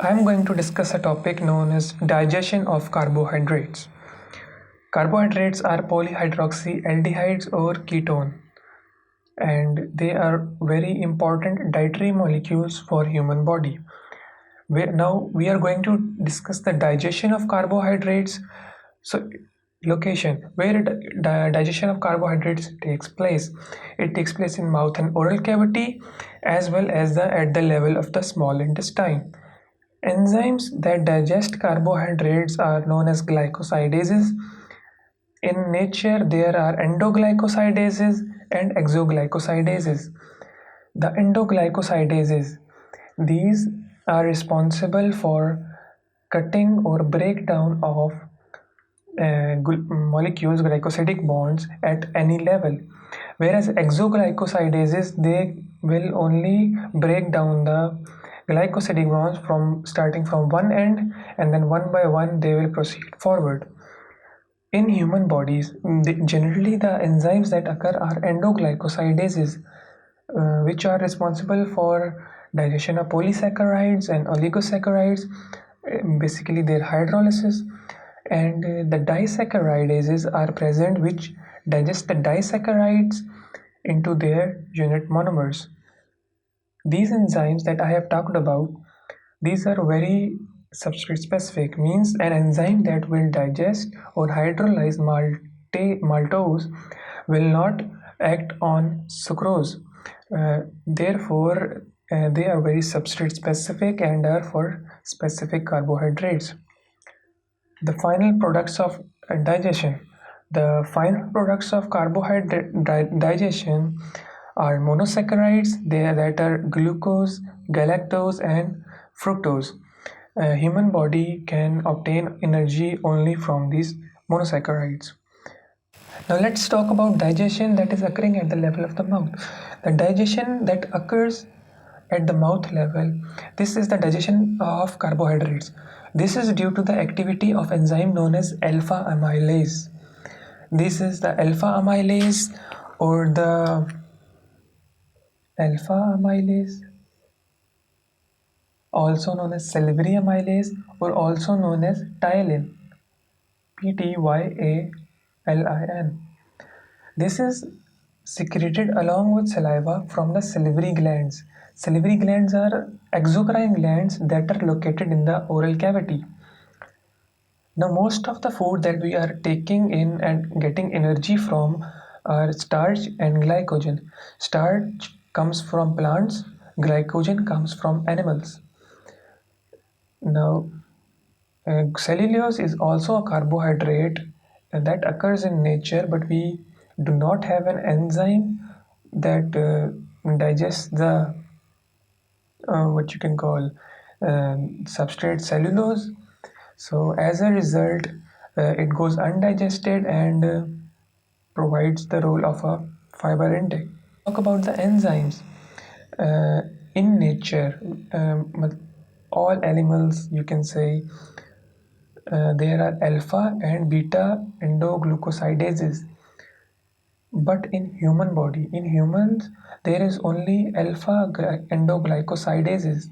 I'm going to discuss a topic known as digestion of carbohydrates. Carbohydrates are polyhydroxyaldehydes or ketone, and they are very important dietary molecules for human body. Now we are going to discuss the digestion of carbohydrates. So, location where digestion of carbohydrates takes place. It takes place in mouth and oral cavity, as well as at the level of the small intestine. Enzymes that digest carbohydrates are known as glycosidases. In nature, there are endoglycosidases and exoglycosidases. The endoglycosidases, these are responsible for cutting or breakdown of molecules, glycosidic bonds at any level, whereas exoglycosidases, they will only break down the glycosidic bonds from starting from one end, and then one by one they will proceed forward. In human bodies, generally the enzymes that occur are endoglycosidases, which are responsible for digestion of polysaccharides and oligosaccharides, basically their hydrolysis. And the disaccharidases are present, which digest the disaccharides into their unit monomers. These enzymes that I have talked about, these are very substrate specific, means an enzyme that will digest or hydrolyze maltose will not act on sucrose. Therefore, they are very substrate specific and are for specific carbohydrates. The final products of digestion. The final products of carbohydrate digestion are monosaccharides, that are glucose, galactose, and fructose. A human body can obtain energy only from these monosaccharides. Now let's talk about digestion that is occurring at the level of the mouth. The digestion that occurs at the mouth level, this is the digestion of carbohydrates. This is due to the activity of enzyme known as alpha amylase. This is the alpha amylase or the alpha amylase, also known as salivary amylase or also known as tyalin, PTYALIN. This is secreted along with saliva from the salivary glands. Salivary glands are exocrine glands that are located in the oral cavity. Now, most of the food that we are taking in and getting energy from are starch and glycogen. Starch comes from plants, glycogen comes from animals. Now, cellulose is also a carbohydrate that occurs in nature, but we do not have an enzyme that digests the what you can call substrate cellulose. So as a result, it goes undigested and provides the role of a fiber intake. Talk about the enzymes. In nature, all animals, you can say, there are alpha and beta endoglucosidases. But in human body, in humans, there is only alpha endoglycosidases,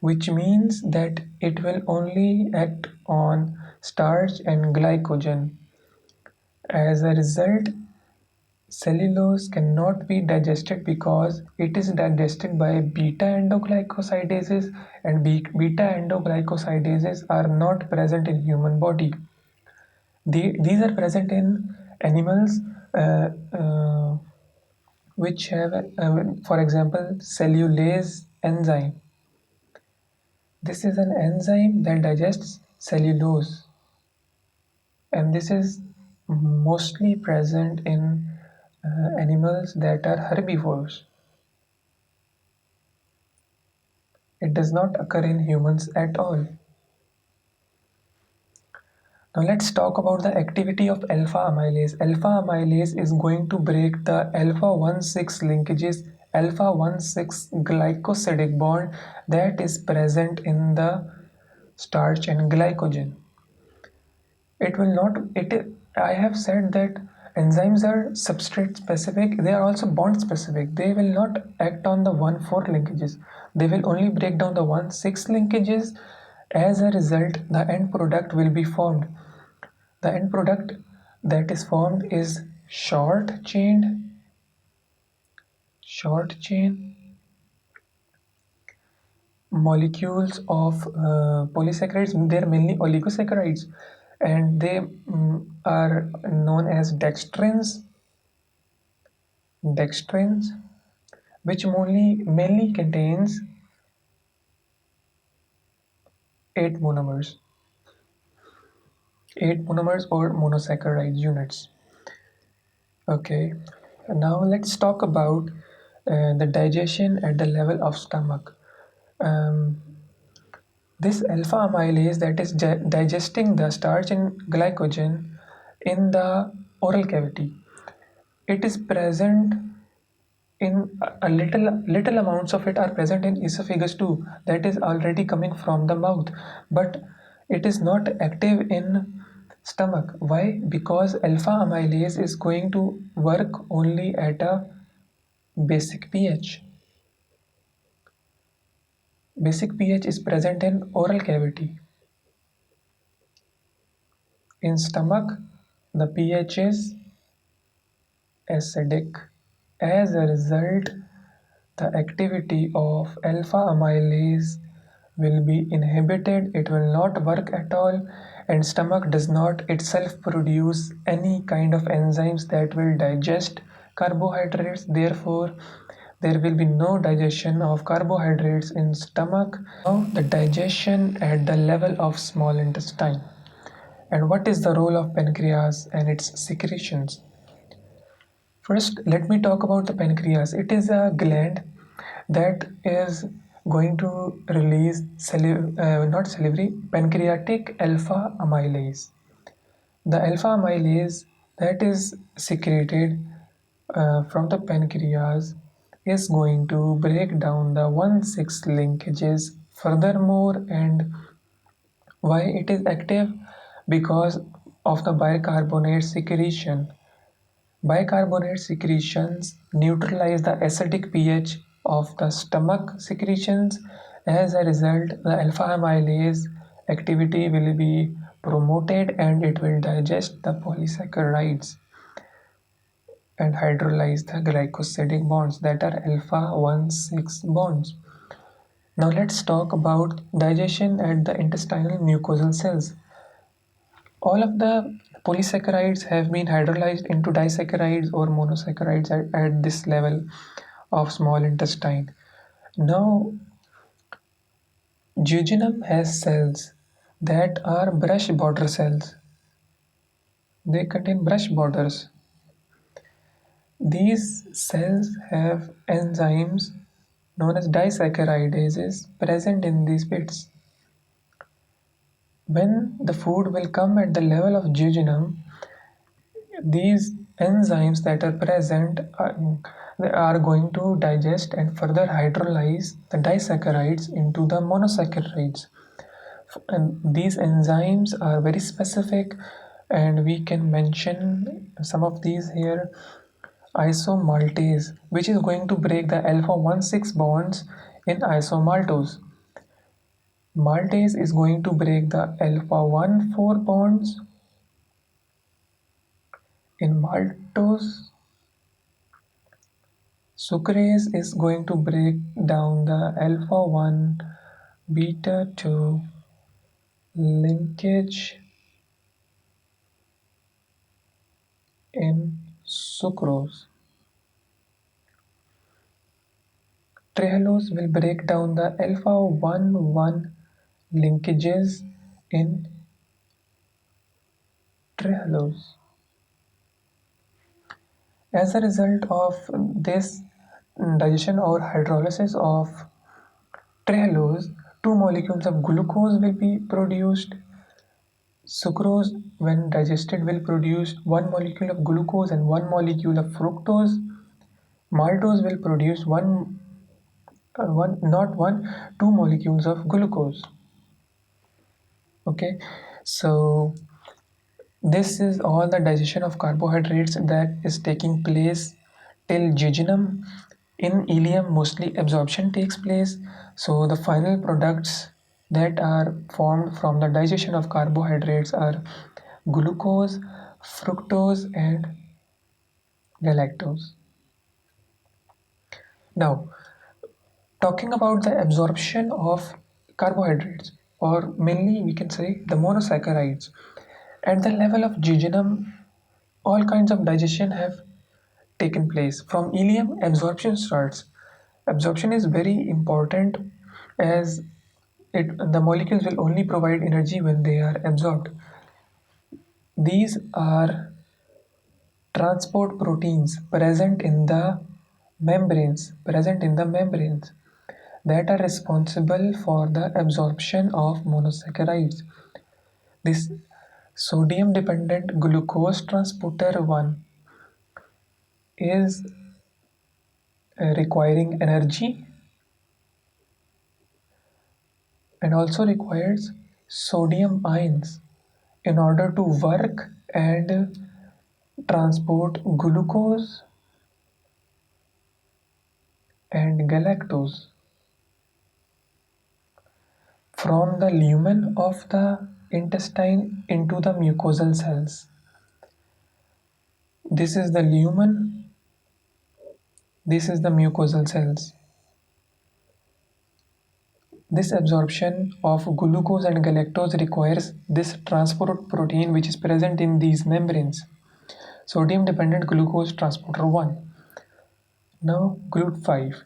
which means that it will only act on starch and glycogen. As a result, cellulose cannot be digested because it is digested by beta endoglycosidases, and beta endoglycosidases are not present in human body. These are present in animals uh, uh, which have, for example, cellulase enzyme. This is an enzyme that digests cellulose, and this is mostly present in animals that are herbivores. It does not occur in humans at all. Now let's talk about the activity of alpha amylase. Alpha amylase is going to break the alpha 1,6 linkages, alpha 1,6 glycosidic bond that is present in the starch and glycogen. It will not, I have said that Enzymes are substrate specific, they are also bond specific. They will not act on the 1,4 linkages. They will only break down the 1,6 linkages. As a result, the end product will be formed. The end product that is formed is short chain molecules of polysaccharides. They are mainly oligosaccharides, and they are known as dextrins, which mainly contains 8 monomers, 8 monomers or monosaccharide units. Okay, now let's talk about the digestion at the level of stomach. Um, this alpha amylase that is digesting the starch and glycogen in the oral cavity. It is present in a little amounts of it are present in esophagus too, that is already coming from the mouth, but it is not active in stomach. Why? Because alpha amylase is going to work only at a basic pH. Basic pH is present in oral cavity. In stomach the pH is acidic. As a result, the activity of alpha amylase will be inhibited, it will not work at all, and stomach does not itself produce any kind of enzymes that will digest carbohydrates. Therefore, there will be no digestion of carbohydrates in stomach. Now, the digestion at the level of small intestine. And what is the role of pancreas and its secretions? First, let me talk about the pancreas. It is a gland that is going to release not salivary, pancreatic alpha amylase. The alpha amylase that is secreted from the pancreas is going to break down the 1,6 linkages furthermore. And why it is active? Because of the bicarbonate secretion. Bicarbonate secretions neutralize the acidic pH of the stomach secretions. As a result, the alpha amylase activity will be promoted and it will digest the polysaccharides and hydrolyze the glycosidic bonds that are alpha 1,6 bonds. Now let's talk about digestion at the intestinal mucosal cells. All of the polysaccharides have been hydrolyzed into disaccharides or monosaccharides at this level of small intestine. Now, jejunum has cells that are brush border cells. They contain brush borders. These cells have enzymes known as disaccharidases present in these bits. When the food will come at the level of jejunum, these enzymes that are present they are going to digest and further hydrolyze the disaccharides into the monosaccharides. And these enzymes are very specific, and we can mention some of these here. Isomaltase, which is going to break the alpha 1,6 bonds in isomaltose. Maltase is going to break the alpha 1,4 bonds in maltose. Sucrase is going to break down the alpha 1 beta 2 linkage in sucrose. Trehalose will break down the alpha 1 1 linkages in trehalose. As a result of this digestion or hydrolysis of trehalose, two molecules of glucose will be produced. Sucrose, when digested, will produce one molecule of glucose and one molecule of fructose. Maltose will produce two molecules of glucose. Okay, so This is all the digestion of carbohydrates that is taking place till jejunum. In ileum, mostly absorption takes place. So the final products that are formed from the digestion of carbohydrates are glucose, fructose, and galactose. Now, talking about the absorption of carbohydrates, or mainly we can say the monosaccharides, at the level of jejunum, all kinds of digestion have taken place. From ileum, absorption starts. Absorption is very important as the molecules will only provide energy when they are absorbed. These are transport proteins present in the membranes that are responsible for the absorption of monosaccharides. This sodium dependent glucose transporter 1 is requiring energy and also requires sodium ions in order to work and transport glucose and galactose from the lumen of the intestine into the mucosal cells. This is the lumen, this is the mucosal cells. This absorption of glucose and galactose requires this transport protein which is present in these membranes, sodium dependent glucose transporter 1. Now GLUT5.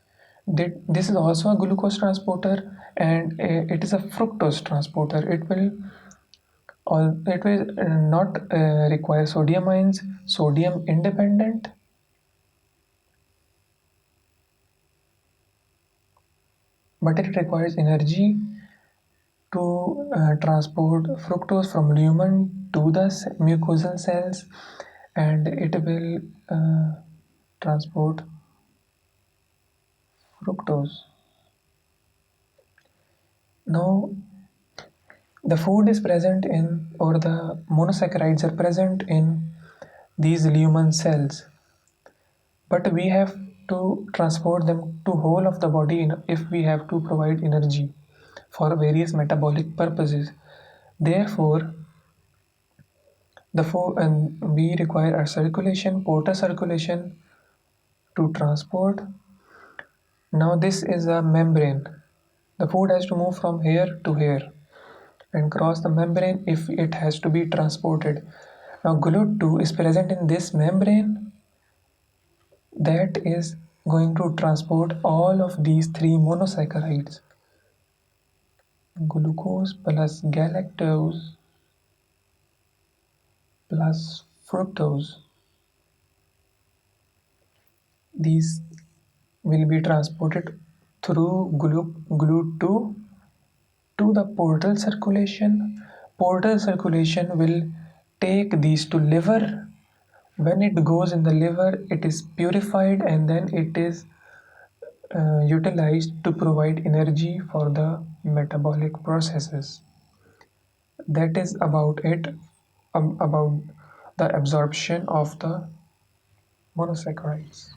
This is also a glucose transporter and it is a fructose transporter. It will not require sodium ions, sodium independent, but it requires energy to transport fructose from lumen to the mucosal cells, and it will transport fructose. Now the food is present in, or the monosaccharides are present in these lumen cells, but we have to transport them to whole of the body if we have to provide energy for various metabolic purposes. Therefore, and we require a circulation, portal circulation to transport. Now this is a membrane. The food has to move from here to here and cross the membrane if it has to be transported. Now GLUT2 is present in this membrane that is going to transport all of these three monosaccharides, glucose plus galactose plus fructose. These will be transported through GLUT2 to the portal circulation. Portal circulation will take these to liver. When it goes in the liver, it is purified and then it is utilized to provide energy for the metabolic processes. That is about it, about the absorption of the monosaccharides.